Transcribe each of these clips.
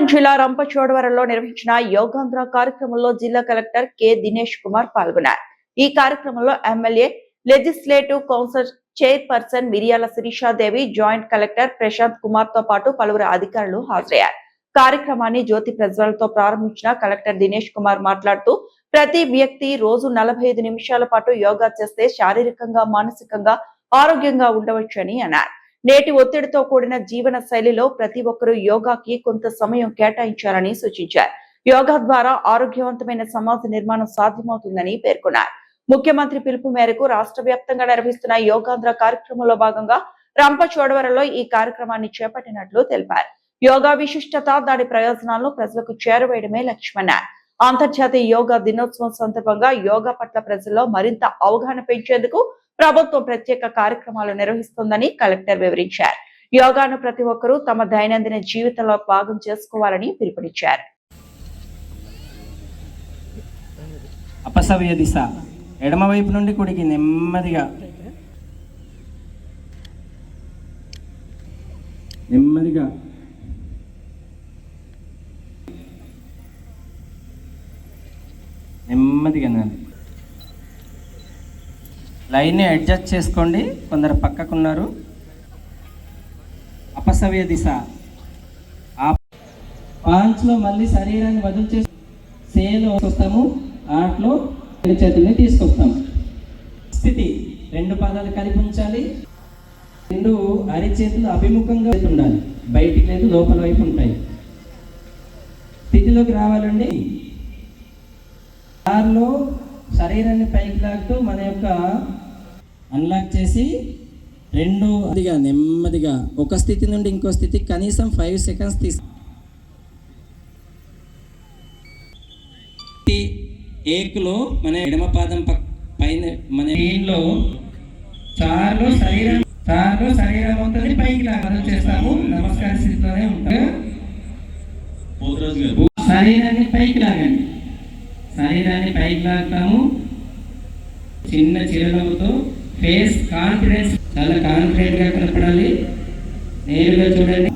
అనంతపురం జిల్లా రంపచోడవరంలో నిర్వహించిన యోగాంధ్ర కార్యక్రమంలో జిల్లా కలెక్టర్ కె దినేష్ కుమార్ పాల్గొన్నారు. ఈ కార్యక్రమంలో ఎమ్మెల్యే, లెజిస్లేటివ్ కౌన్సిల్ చైర్పర్సన్ మిరియాల శిరీషాదేవి, జాయింట్ కలెక్టర్ ప్రశాంత్ కుమార్ తో పాటు పలువురు అధికారులు హాజరయ్యారు. కార్యక్రమాన్ని జ్యోతి ప్రజ్వలతో ప్రారంభించిన కలెక్టర్ దినేష్ కుమార్ మాట్లాడుతూ, ప్రతి వ్యక్తి రోజు 45 నిమిషాల పాటు యోగా చేస్తే శారీరకంగా, మానసికంగా ఆరోగ్యంగా ఉండవచ్చని అన్నారు. నేటి ఒత్తిడితో కూడిన జీవన శైలిలో ప్రతి ఒక్కరూ యోగాకి కొంత సమయం కేటాయించాలని సూచించారు. యోగా ద్వారా ఆరోగ్యవంతమైన సమాజ నిర్మాణం సాధ్యమవుతుందని పేర్కొన్నారు. ముఖ్యమంత్రి పిలుపు మేరకు రాష్ట్ర వ్యాప్తంగా నిర్వహిస్తున్న యోగాంధ్ర కార్యక్రమంలో భాగంగా రంపచోడవరంలో ఈ కార్యక్రమాన్ని చేపట్టినట్లు తెలిపారు. యోగా విశిష్టత, దాని ప్రయోజనాలను ప్రజలకు చేరవేయడమే లక్ష్యమన్నారు. అంతర్జాతీయ యోగా దినోత్సవం సందర్భంగా యోగా పట్ల ప్రజల్లో మరింత అవగాహన పెంచేందుకు ప్రభుత్వం ప్రత్యేక కార్యక్రమాలు నిర్వహిస్తోందని కలెక్టర్ వివరించారు. యోగాను ప్రతి ఒక్కరూ తమ దైనందిన జీవితంలో భాగం చేసుకోవాలని పిలుపునిచ్చారు. అపసవ్య దిశ ఎడమవైపు నుండి కుడికి నెమ్మదిగా నెమ్మదిగా నెమ్మదిగా లైన్ని అడ్జస్ట్ చేసుకోండి. కొందరు పక్కకున్నారు. అపసవ్య దిశ పాంచ్లో మళ్ళీ శరీరాన్ని వదులు చేసి సేలో వస్తాము. ఆటలో రెండు చేతుల్ని తీసుకొస్తాము. స్థితి, రెండు పాదాలు కలిపి ఉంచాలి. రెండు అరిచేతులు అభిముఖంగా ఉండాలి. బయటికి లేదు, లోపల వైపు ఉంటాయి. స్థితిలోకి రావాలండి. దారిలో శరీరాన్ని పైకి లాగుతూ మన యొక్క అన్లాక్ చేసి రెండు నెమ్మదిగా ఒక స్థితి నుండి ఇంకో స్థితి కనీసం 5 సెకండ్స్ ఏకులో మన ఎడమ పాదం పైన మన దీనిలో చాలు శరీరం ఉంటుంది పైకి లాగా చేస్తాము. నమస్కార స్థితిలోనే ఉంటాం. శరీరాన్ని పైకి లాగండి. శరీరాన్ని పైకి లాగుతాము. చిన్న చిరునవ్వుతో, ఫేస్ కాన్ఫిడెన్స్, చాలా కాన్ఫిడెంట్ గా కనపడాలి. నేరుగా చూడండి.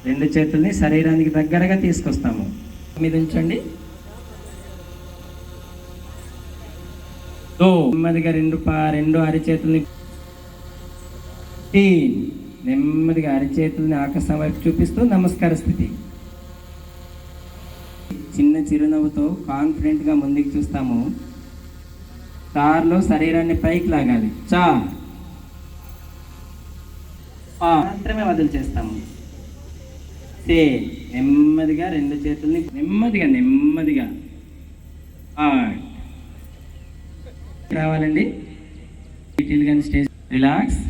రెండు చేతుల్ని శరీరానికి దగ్గరగా తీసుకొస్తాము. మీద ఉంచండి. నెమ్మదిగా రెండు అరిచేతుల్ని నెమ్మదిగా అరిచేతుల్ని ఆకాశం వైపు చూపిస్తూ నమస్కార స్థితి. చిన్న చిరునవ్వుతో కాన్ఫిడెంట్ గా ముందుకు చూస్తాము. దారిలో శరీరాన్ని పైకి లాగాలి. మాత్రమే వదిలి చేస్తాము. నెమ్మదిగా రెండు చేతుల్ని నెమ్మదిగా రావాలండి. Stage relax.